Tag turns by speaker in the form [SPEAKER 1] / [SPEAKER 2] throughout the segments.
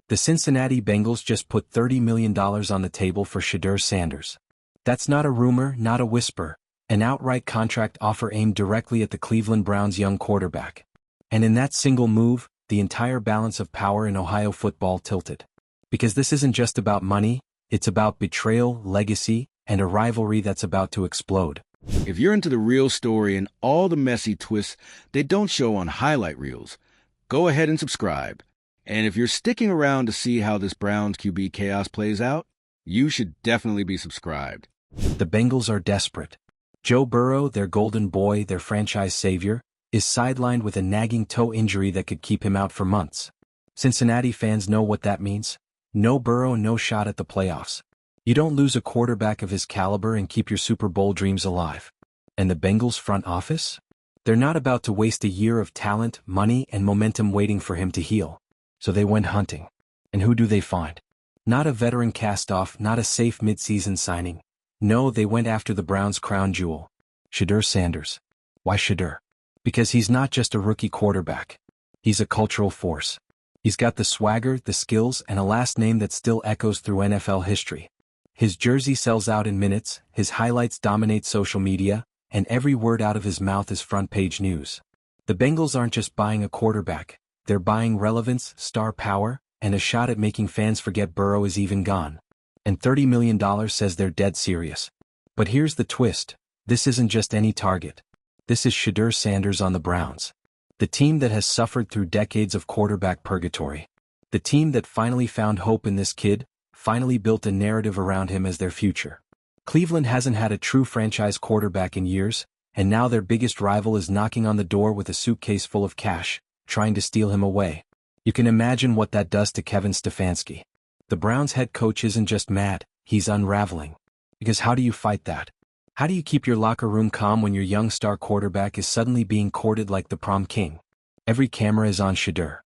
[SPEAKER 1] The Cincinnati Bengals just put $30 million on the table for Deion Sanders. That's not a rumor, not a whisper, an outright contract offer aimed directly at the Cleveland Browns' young quarterback. And in that single move, the entire balance of power in Ohio football tilted. Because this isn't just about money, it's about betrayal, legacy, and a rivalry that's about to explode.
[SPEAKER 2] If you're into the real story and all the messy twists they don't show on highlight reels, go ahead and subscribe. And if you're sticking around to see how this Browns QB chaos plays out, you should definitely be subscribed.
[SPEAKER 1] The Bengals are desperate. Joe Burrow, their golden boy, their franchise savior, is sidelined with a nagging toe injury that could keep him out for months. Cincinnati fans know what that means. No Burrow, no shot at the playoffs. You don't lose a quarterback of his caliber and keep your Super Bowl dreams alive. And the Bengals front office? They're not about to waste a year of talent, money, and momentum waiting for him to heal. So they went hunting. And who do they find? Not a veteran cast-off, not a safe mid-season signing. No, they went after the Browns' crown jewel. Deion Sanders. Why Shadur? Because he's not just a rookie quarterback. He's a cultural force. He's got the swagger, the skills, and a last name that still echoes through NFL history. His jersey sells out in minutes, his highlights dominate social media, and every word out of his mouth is front-page news. The Bengals aren't just buying a quarterback. They're buying relevance, star power, and a shot at making fans forget Burrow is even gone. And $30 million says they're dead serious. But here's the twist. This isn't just any target. This is Deion Sanders on the Browns. The team that has suffered through decades of quarterback purgatory. The team that finally found hope in this kid, finally built a narrative around him as their future. Cleveland hasn't had a true franchise quarterback in years, and now their biggest rival is knocking on the door with a suitcase full of cash, trying to steal him away. You can imagine what that does to Kevin Stefanski. The Browns head coach isn't just mad, he's unraveling. Because how do you fight that? How do you keep your locker room calm when your young star quarterback is suddenly being courted like the prom king? Every camera is on Shedeur.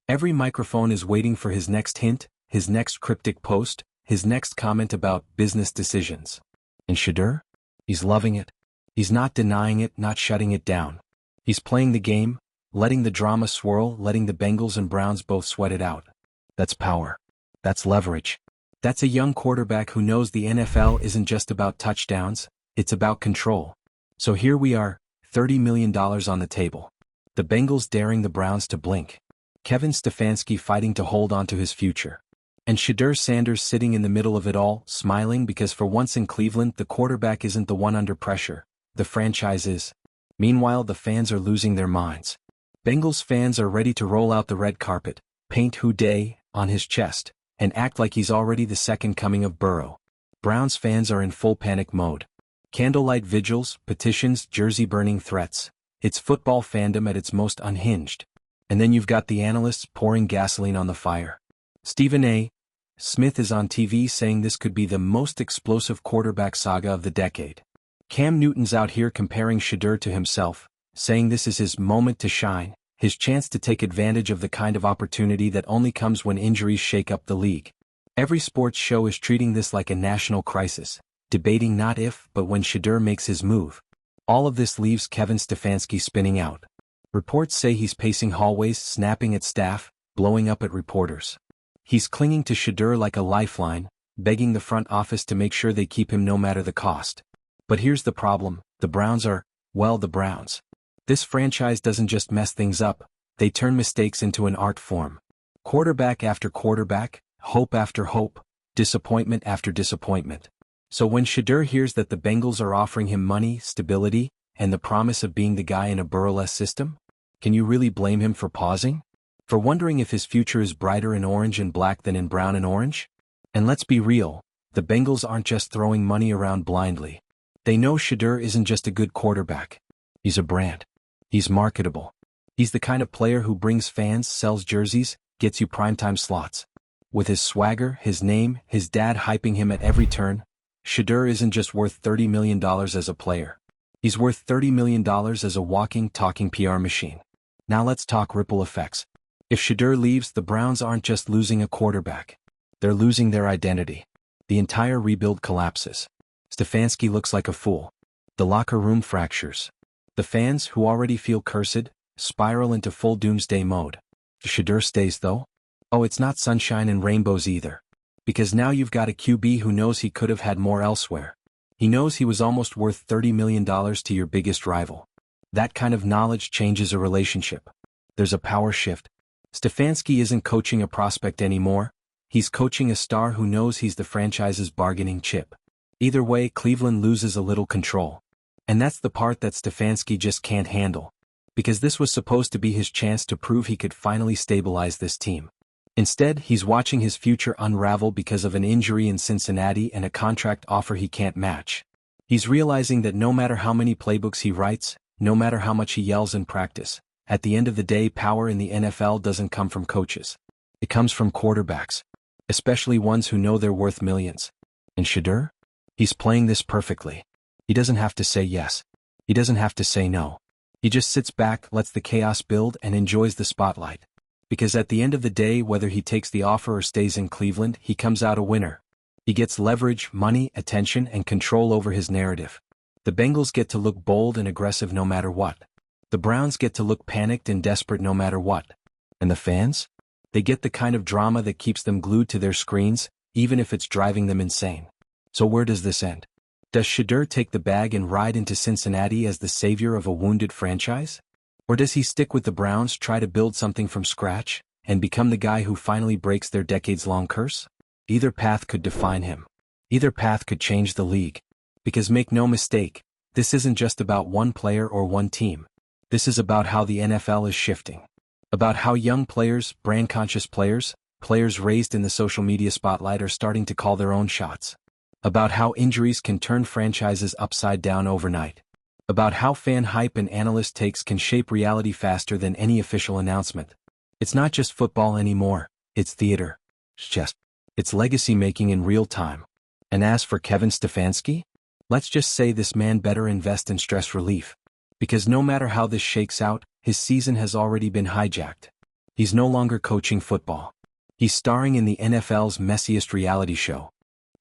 [SPEAKER 1] Every microphone is waiting for his next hint, his next cryptic post, his next comment about business decisions. And Shedeur? He's loving it. He's not denying it, not shutting it down. He's playing the game, letting the drama swirl, letting the Bengals and Browns both sweat it out. That's power. That's leverage. That's a young quarterback who knows the NFL isn't just about touchdowns, it's about control. So here we are, $30 million on the table. The Bengals daring the Browns to blink. Kevin Stefanski fighting to hold on to his future. And Deion Sanders sitting in the middle of it all, smiling because for once in Cleveland the quarterback isn't the one under pressure, the franchise is. Meanwhile the fans are losing their minds. Bengals fans are ready to roll out the red carpet, paint "Who Dey" on his chest, and act like he's already the second coming of Burrow. Browns fans are in full panic mode. Candlelight vigils, petitions, jersey-burning threats. It's football fandom at its most unhinged. And then you've got the analysts pouring gasoline on the fire. Stephen A. Smith is on TV saying this could be the most explosive quarterback saga of the decade. Cam Newton's out here comparing Shadur to himself, saying this is his moment to shine, his chance to take advantage of the kind of opportunity that only comes when injuries shake up the league. Every sports show is treating this like a national crisis, debating not if but when Shadur makes his move. All of this leaves Kevin Stefanski spinning out. Reports say he's pacing hallways, snapping at staff, blowing up at reporters. He's clinging to Shadur like a lifeline, begging the front office to make sure they keep him no matter the cost. But here's the problem, the Browns are, well, the Browns. This franchise doesn't just mess things up, they turn mistakes into an art form. Quarterback after quarterback, hope after hope, disappointment after disappointment. So when Shadur hears that the Bengals are offering him money, stability, and the promise of being the guy in a Burrow-less system, can you really blame him for pausing? For wondering if his future is brighter in orange and black than in brown and orange? And let's be real, the Bengals aren't just throwing money around blindly. They know Shadur isn't just a good quarterback. He's a brand. He's marketable. He's the kind of player who brings fans, sells jerseys, gets you primetime slots. With his swagger, his name, his dad hyping him at every turn, Shadur isn't just worth $30 million as a player. He's worth $30 million as a walking, talking PR machine. Now let's talk ripple effects. If Shadur leaves, the Browns aren't just losing a quarterback. They're losing their identity. The entire rebuild collapses. Stefanski looks like a fool. The locker room fractures. The fans, who already feel cursed, spiral into full doomsday mode. Shadur stays though? Oh, it's not sunshine and rainbows either. Because now you've got a QB who knows he could have had more elsewhere. He knows he was almost worth $30 million to your biggest rival. That kind of knowledge changes a relationship. There's a power shift. Stefanski isn't coaching a prospect anymore. He's coaching a star who knows he's the franchise's bargaining chip. Either way, Cleveland loses a little control. And that's the part that Stefanski just can't handle. Because this was supposed to be his chance to prove he could finally stabilize this team. Instead, he's watching his future unravel because of an injury in Cincinnati and a contract offer he can't match. He's realizing that no matter how many playbooks he writes, no matter how much he yells in practice, at the end of the day, power in the NFL doesn't come from coaches. It comes from quarterbacks. Especially ones who know they're worth millions. And Shedeur? He's playing this perfectly. He doesn't have to say yes. He doesn't have to say no. He just sits back, lets the chaos build, and enjoys the spotlight. Because at the end of the day, whether he takes the offer or stays in Cleveland, he comes out a winner. He gets leverage, money, attention, and control over his narrative. The Bengals get to look bold and aggressive no matter what. The Browns get to look panicked and desperate no matter what. And the fans? They get the kind of drama that keeps them glued to their screens, even if it's driving them insane. So where does this end? Does Shadur take the bag and ride into Cincinnati as the savior of a wounded franchise? Or does he stick with the Browns, try to build something from scratch, and become the guy who finally breaks their decades-long curse? Either path could define him. Either path could change the league. Because make no mistake, this isn't just about one player or one team. This is about how the NFL is shifting. About how young players, brand-conscious players, players raised in the social media spotlight are starting to call their own shots. About how injuries can turn franchises upside down overnight. About how fan hype and analyst takes can shape reality faster than any official announcement. It's not just football anymore, it's theater. It's legacy making in real time. And as for Kevin Stefanski? Let's just say this man better invest in stress relief. Because no matter how this shakes out, his season has already been hijacked. He's no longer coaching football. He's starring in the NFL's messiest reality show.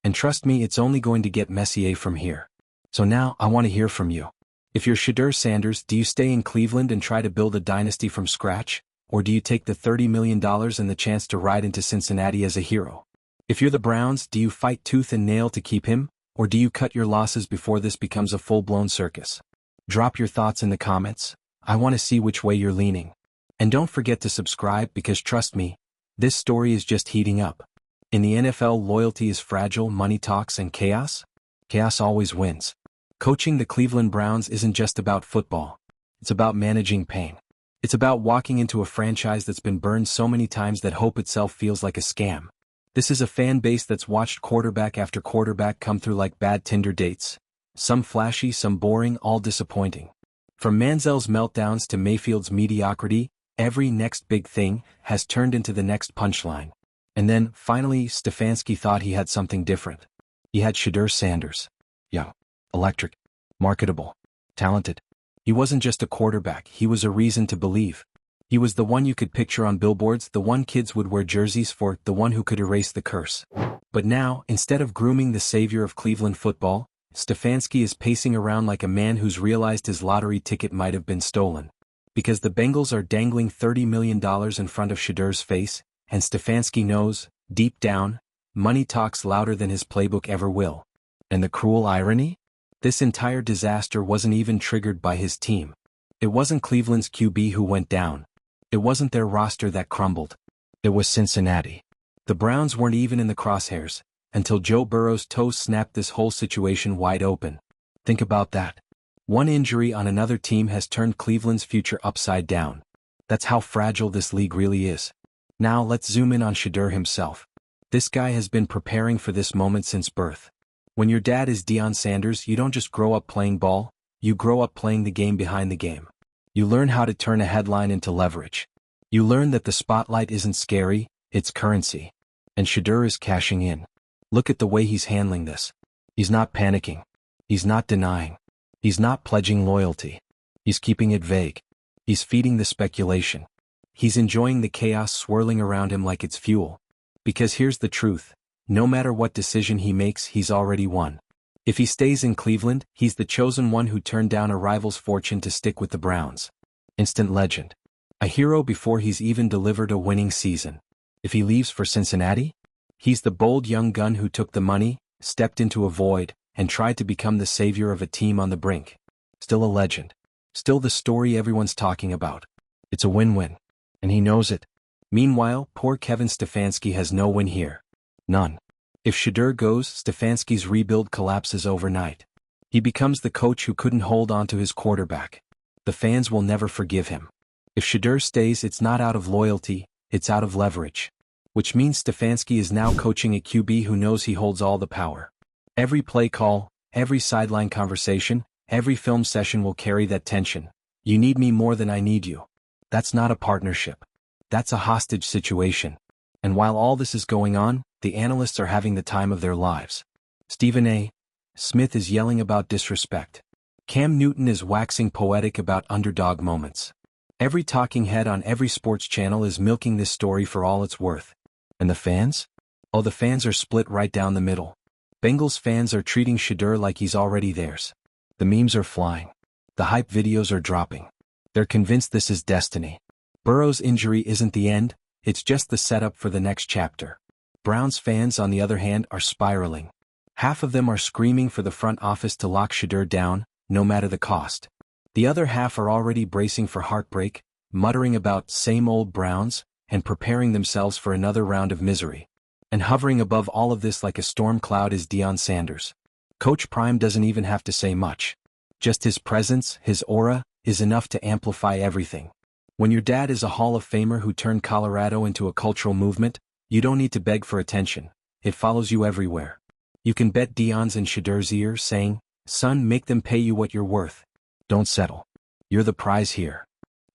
[SPEAKER 1] And trust me, it's only going to get messier from here. So now, I want to hear from you. If you're Deion Sanders, do you stay in Cleveland and try to build a dynasty from scratch? Or do you take the $30 million and the chance to ride into Cincinnati as a hero? If you're the Browns, do you fight tooth and nail to keep him? Or do you cut your losses before this becomes a full-blown circus? Drop your thoughts in the comments. I want to see which way you're leaning. And don't forget to subscribe because trust me, this story is just heating up. In the NFL, loyalty is fragile, money talks, and chaos? Chaos always wins. Coaching the Cleveland Browns isn't just about football. It's about managing pain. It's about walking into a franchise that's been burned so many times that hope itself feels like a scam. This is a fan base that's watched quarterback after quarterback come through like bad Tinder dates. Some flashy, some boring, all disappointing. From Manziel's meltdowns to Mayfield's mediocrity, every next big thing has turned into the next punchline. And then, finally, Stefanski thought he had something different. He had Deion Sanders. Young, electric, marketable, talented. He wasn't just a quarterback, he was a reason to believe. He was the one you could picture on billboards, the one kids would wear jerseys for, the one who could erase the curse. But now, instead of grooming the savior of Cleveland football, Stefanski is pacing around like a man who's realized his lottery ticket might have been stolen. Because the Bengals are dangling $30 million in front of Shadeur's face, and Stefanski knows, deep down, money talks louder than his playbook ever will. And the cruel irony? This entire disaster wasn't even triggered by his team. It wasn't Cleveland's QB who went down. It wasn't their roster that crumbled. It was Cincinnati. The Browns weren't even in the crosshairs, until Joe Burrow's toe snapped this whole situation wide open. Think about that. One injury on another team has turned Cleveland's future upside down. That's how fragile this league really is. Now let's zoom in on Shedeur himself. This guy has been preparing for this moment since birth. When your dad is Deion Sanders, you don't just grow up playing ball, you grow up playing the game behind the game. You learn how to turn a headline into leverage. You learn that the spotlight isn't scary, it's currency. And Shedeur is cashing in. Look at the way he's handling this. He's not panicking. He's not denying. He's not pledging loyalty. He's keeping it vague. He's feeding the speculation. He's enjoying the chaos swirling around him like it's fuel. Because here's the truth. No matter what decision he makes, he's already won. If he stays in Cleveland, he's the chosen one who turned down a rival's fortune to stick with the Browns. Instant legend. A hero before he's even delivered a winning season. If he leaves for Cincinnati? He's the bold young gun who took the money, stepped into a void, and tried to become the savior of a team on the brink. Still a legend. Still the story everyone's talking about. It's a win-win. And he knows it. Meanwhile, poor Kevin Stefanski has no win here. None. If Shadur goes, Stefanski's rebuild collapses overnight. He becomes the coach who couldn't hold on to his quarterback. The fans will never forgive him. If Shadur stays, it's not out of loyalty, it's out of leverage. Which means Stefanski is now coaching a QB who knows he holds all the power. Every play call, every sideline conversation, every film session will carry that tension. You need me more than I need you. That's not a partnership. That's a hostage situation. And while all this is going on, the analysts are having the time of their lives. Stephen A. Smith is yelling about disrespect. Cam Newton is waxing poetic about underdog moments. Every talking head on every sports channel is milking this story for all it's worth. And the fans? Oh, the fans are split right down the middle. Bengals fans are treating Shadur like he's already theirs. The memes are flying. The hype videos are dropping. They're convinced this is destiny. Burrow's injury isn't the end, it's just the setup for the next chapter. Browns fans, on the other hand, are spiraling. Half of them are screaming for the front office to lock Shadur down, no matter the cost. The other half are already bracing for heartbreak, muttering about same old Browns, and preparing themselves for another round of misery. And hovering above all of this like a storm cloud is Deion Sanders. Coach Prime doesn't even have to say much. Just his presence, his aura, is enough to amplify everything. When your dad is a Hall of Famer who turned Colorado into a cultural movement, you don't need to beg for attention. It follows you everywhere. You can bet Deion's in Shedur's ear, saying, "Son, make them pay you what you're worth. Don't settle. You're the prize here."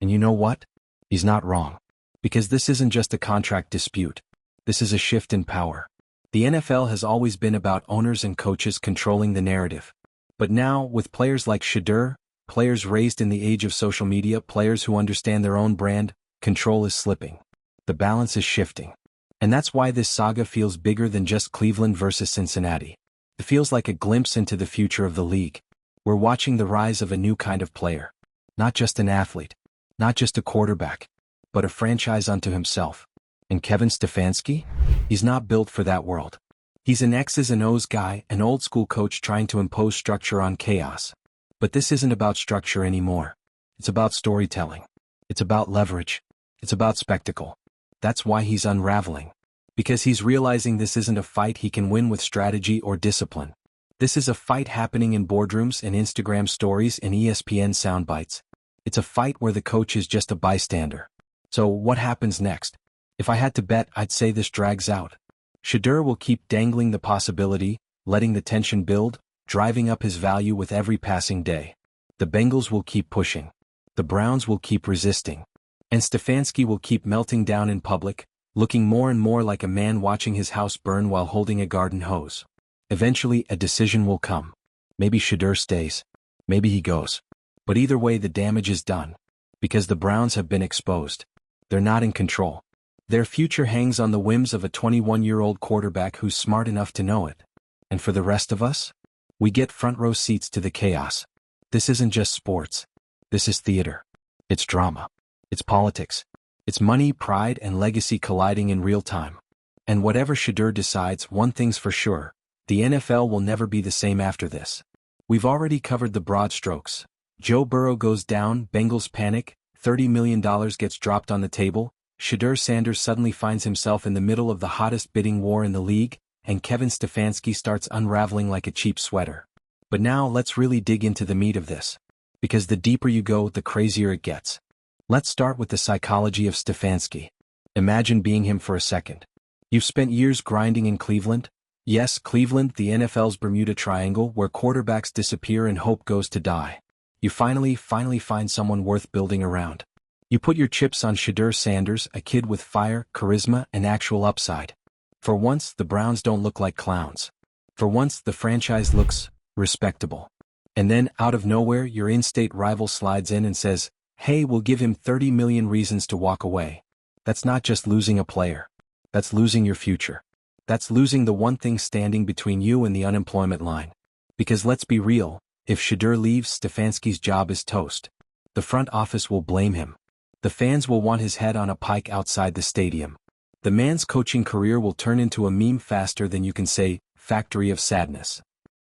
[SPEAKER 1] And you know what? He's not wrong. Because this isn't just a contract dispute. This is a shift in power. The NFL has always been about owners and coaches controlling the narrative. But now, with players like Shadur, players raised in the age of social media, players who understand their own brand, control is slipping. The balance is shifting. And that's why this saga feels bigger than just Cleveland versus Cincinnati. It feels like a glimpse into the future of the league. We're watching the rise of a new kind of player. Not just an athlete. Not just a quarterback. But a franchise unto himself. And Kevin Stefanski? He's not built for that world. He's an X's and O's guy, an old-school coach trying to impose structure on chaos. But this isn't about structure anymore. It's about storytelling. It's about leverage. It's about spectacle. That's why he's unraveling. Because he's realizing this isn't a fight he can win with strategy or discipline. This is a fight happening in boardrooms and Instagram stories and ESPN soundbites. It's a fight where the coach is just a bystander. So what happens next? If I had to bet, I'd say this drags out. Shadur will keep dangling the possibility, letting the tension build, driving up his value with every passing day. The Bengals will keep pushing. The Browns will keep resisting. And Stefanski will keep melting down in public, looking more and more like a man watching his house burn while holding a garden hose. Eventually, a decision will come. Maybe Shadur stays. Maybe he goes. But either way, the damage is done. Because the Browns have been exposed. They're not in control. Their future hangs on the whims of a 21-year-old quarterback who's smart enough to know it. And for the rest of us? We get front-row seats to the chaos. This isn't just sports. This is theater. It's drama. It's politics. It's money, pride, and legacy colliding in real time. And whatever Shadur decides, one thing's for sure. The NFL will never be the same after this. We've already covered the broad strokes. Joe Burrow goes down, Bengals panic, $30 million gets dropped on the table, Deion Sanders suddenly finds himself in the middle of the hottest bidding war in the league, and Kevin Stefanski starts unraveling like a cheap sweater. But now let's really dig into the meat of this. Because the deeper you go, the crazier it gets. Let's start with the psychology of Stefanski. Imagine being him for a second. You've spent years grinding in Cleveland. Yes, Cleveland, the NFL's Bermuda Triangle, where quarterbacks disappear and hope goes to die. You finally find someone worth building around. You put your chips on Deion Sanders, a kid with fire, charisma, and actual upside. For once, the Browns don't look like clowns. For once, the franchise looks respectable. And then, out of nowhere, your in-state rival slides in and says, "Hey, we'll give him 30 million reasons to walk away." That's not just losing a player. That's losing your future. That's losing the one thing standing between you and the unemployment line. Because let's be real, if Shadur leaves, Stefanski's job is toast. The front office will blame him. The fans will want his head on a pike outside the stadium. The man's coaching career will turn into a meme faster than you can say, "Factory of Sadness."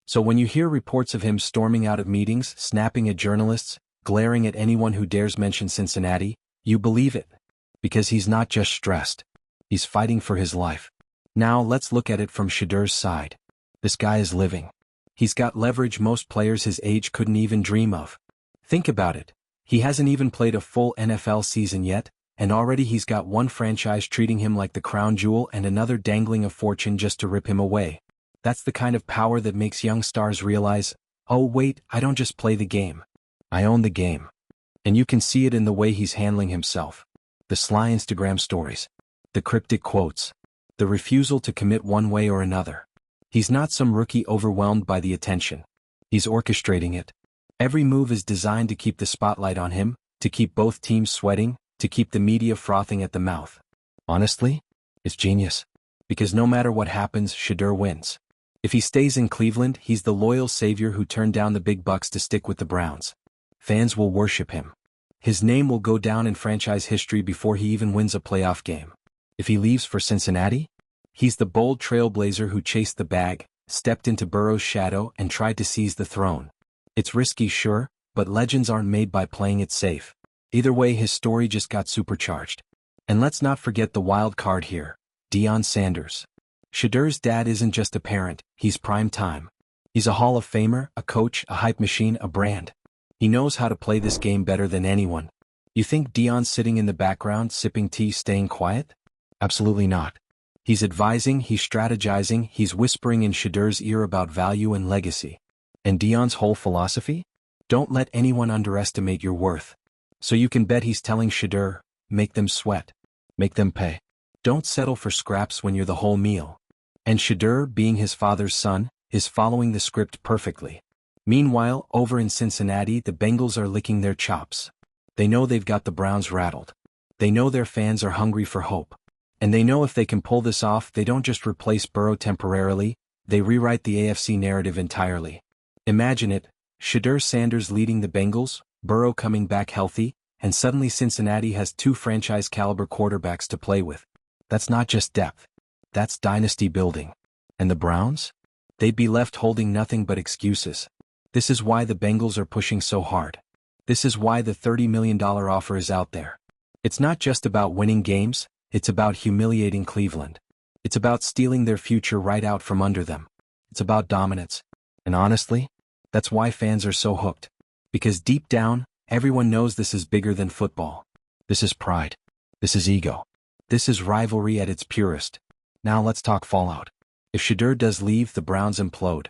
[SPEAKER 1] So when you hear reports of him storming out of meetings, snapping at journalists, glaring at anyone who dares mention Cincinnati, you believe it. Because he's not just stressed. He's fighting for his life. Now let's look at it from Shedeur's side. This guy is living. He's got leverage most players his age couldn't even dream of. Think about it. He hasn't even played a full NFL season yet, and already he's got one franchise treating him like the crown jewel and another dangling a fortune just to rip him away. That's the kind of power that makes young stars realize, oh wait, I don't just play the game. I own the game. And you can see it in the way he's handling himself. The sly Instagram stories. The cryptic quotes. The refusal to commit one way or another. He's not some rookie overwhelmed by the attention. He's orchestrating it. Every move is designed to keep the spotlight on him, to keep both teams sweating, to keep the media frothing at the mouth. Honestly, it's genius. Because no matter what happens, Shedeur wins. If he stays in Cleveland, he's the loyal savior who turned down the big bucks to stick with the Browns. Fans will worship him. His name will go down in franchise history before he even wins a playoff game. If he leaves for Cincinnati, he's the bold trailblazer who chased the bag, stepped into Burrow's shadow and tried to seize the throne. It's risky, sure, but legends aren't made by playing it safe. Either way, his story just got supercharged. And let's not forget the wild card here, Deion Sanders. Shedeur's dad isn't just a parent, he's prime time. He's a Hall of Famer, a coach, a hype machine, a brand. He knows how to play this game better than anyone. You think Deion's sitting in the background, sipping tea, staying quiet? Absolutely not. He's advising, he's strategizing, he's whispering in Shedeur's ear about value and legacy. And Deion's whole philosophy? Don't let anyone underestimate your worth. So you can bet he's telling Shedeur, make them sweat. Make them pay. Don't settle for scraps when you're the whole meal. And Shedeur, being his father's son, is following the script perfectly. Meanwhile, over in Cincinnati, the Bengals are licking their chops. They know they've got the Browns rattled. They know their fans are hungry for hope. And they know if they can pull this off, they don't just replace Burrow temporarily, they rewrite the AFC narrative entirely. Imagine it, Shedeur Sanders leading the Bengals, Burrow coming back healthy, and suddenly Cincinnati has two franchise-caliber quarterbacks to play with. That's not just depth. That's dynasty building. And the Browns? They'd be left holding nothing but excuses. This is why the Bengals are pushing so hard. This is why the $30 million offer is out there. It's not just about winning games, it's about humiliating Cleveland. It's about stealing their future right out from under them. It's about dominance. And honestly, that's why fans are so hooked. Because deep down, everyone knows this is bigger than football. This is pride. This is ego. This is rivalry at its purest. Now let's talk fallout. If Shedeur does leave, the Browns implode.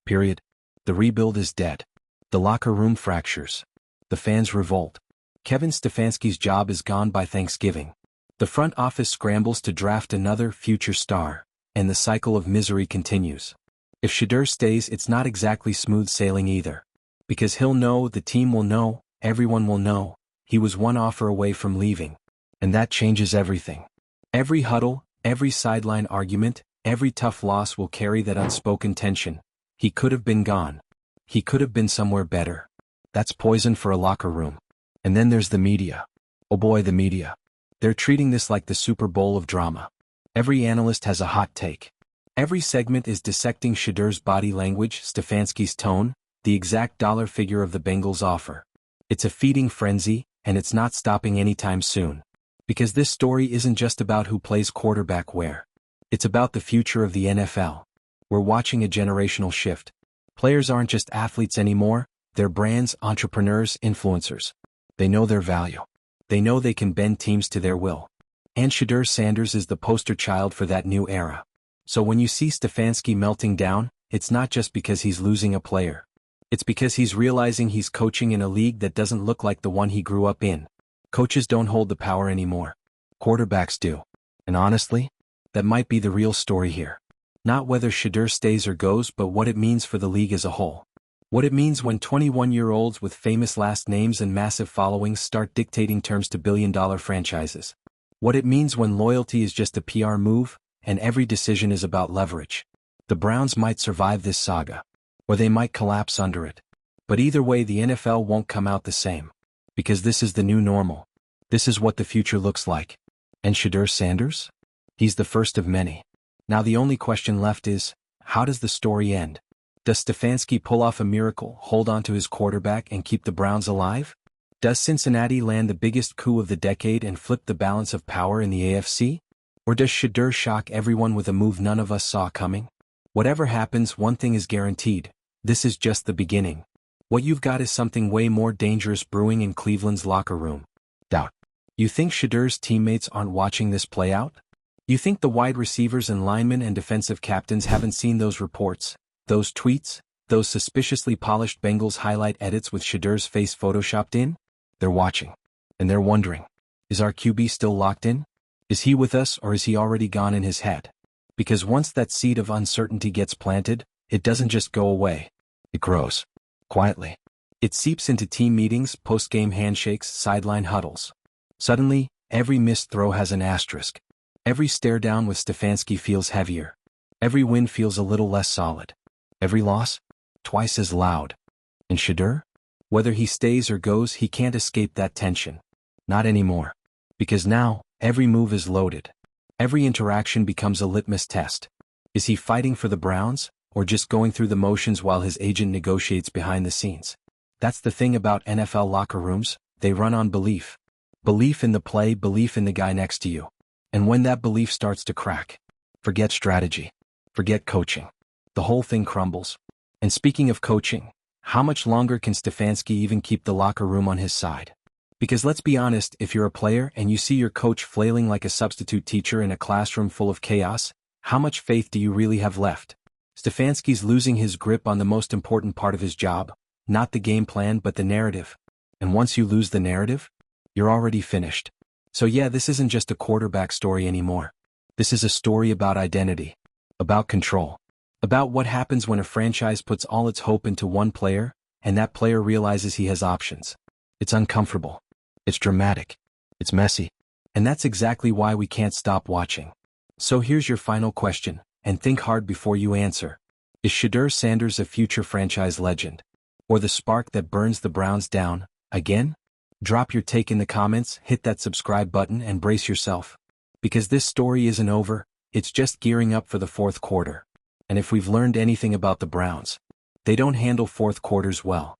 [SPEAKER 1] Period. The rebuild is dead. The locker room fractures. The fans revolt. Kevin Stefanski's job is gone by Thanksgiving. The front office scrambles to draft another future star, and the cycle of misery continues. If Shedeur stays, it's not exactly smooth sailing either. Because he'll know, the team will know, everyone will know, he was one offer away from leaving. And that changes everything. Every huddle, every sideline argument, every tough loss will carry that unspoken tension. He could have been gone. He could have been somewhere better. That's poison for a locker room. And then there's the media. Oh boy, the media. They're treating this like the Super Bowl of drama. Every analyst has a hot take. Every segment is dissecting Shedeur's body language, Stefanski's tone, the exact dollar figure of the Bengals offer. It's a feeding frenzy, and it's not stopping anytime soon. Because this story isn't just about who plays quarterback where. It's about the future of the NFL. We're watching a generational shift. Players aren't just athletes anymore, they're brands, entrepreneurs, influencers. They know their value. They know they can bend teams to their will. And Shedeur Sanders is the poster child for that new era. So when you see Stefanski melting down, it's not just because he's losing a player. It's because he's realizing he's coaching in a league that doesn't look like the one he grew up in. Coaches don't hold the power anymore. Quarterbacks do. And honestly, that might be the real story here. Not whether Shedeur stays or goes, but what it means for the league as a whole. What it means when 21-year-olds with famous last names and massive followings start dictating terms to billion-dollar franchises. What it means when loyalty is just a PR move, and every decision is about leverage. The Browns might survive this saga. Or they might collapse under it. But either way, the NFL won't come out the same. Because this is the new normal. This is what the future looks like. And Shedeur Sanders? He's the first of many. Now the only question left is, how does the story end? Does Stefanski pull off a miracle, hold on to his quarterback and keep the Browns alive? Does Cincinnati land the biggest coup of the decade and flip the balance of power in the AFC? Or does Shedeur shock everyone with a move none of us saw coming? Whatever happens, one thing is guaranteed. This is just the beginning. What you've got is something way more dangerous brewing in Cleveland's locker room. Doubt. You think Shedeur's teammates aren't watching this play out? You think the wide receivers and linemen and defensive captains haven't seen those reports, those tweets, those suspiciously polished Bengals highlight edits with Shedeur's face photoshopped in? They're watching. And they're wondering, is our QB still locked in? Is he with us or is he already gone in his head? Because once that seed of uncertainty gets planted, it doesn't just go away. It grows. Quietly. It seeps into team meetings, post-game handshakes, sideline huddles. Suddenly, every missed throw has an asterisk. Every stare down with Stefanski feels heavier. Every win feels a little less solid. Every loss? Twice as loud. And Shedeur? Whether he stays or goes, he can't escape that tension. Not anymore. Because now, every move is loaded. Every interaction becomes a litmus test. Is he fighting for the Browns, or just going through the motions while his agent negotiates behind the scenes? That's the thing about NFL locker rooms, they run on belief. Belief in the play, belief in the guy next to you. And when that belief starts to crack, forget strategy. Forget coaching. The whole thing crumbles. And speaking of coaching, how much longer can Stefanski even keep the locker room on his side? Because let's be honest, if you're a player and you see your coach flailing like a substitute teacher in a classroom full of chaos, how much faith do you really have left? Stefanski's losing his grip on the most important part of his job, not the game plan but the narrative. And once you lose the narrative, you're already finished. So yeah, this isn't just a quarterback story anymore. This is a story about identity, about control, about what happens when a franchise puts all its hope into one player, and that player realizes he has options. It's uncomfortable. It's dramatic. It's messy. And that's exactly why we can't stop watching. So here's your final question, and think hard before you answer. Is Deion Sanders a future franchise legend? Or the spark that burns the Browns down, again? Drop your take in the comments, hit that subscribe button and brace yourself. Because this story isn't over, it's just gearing up for the fourth quarter. And if we've learned anything about the Browns, they don't handle fourth quarters well.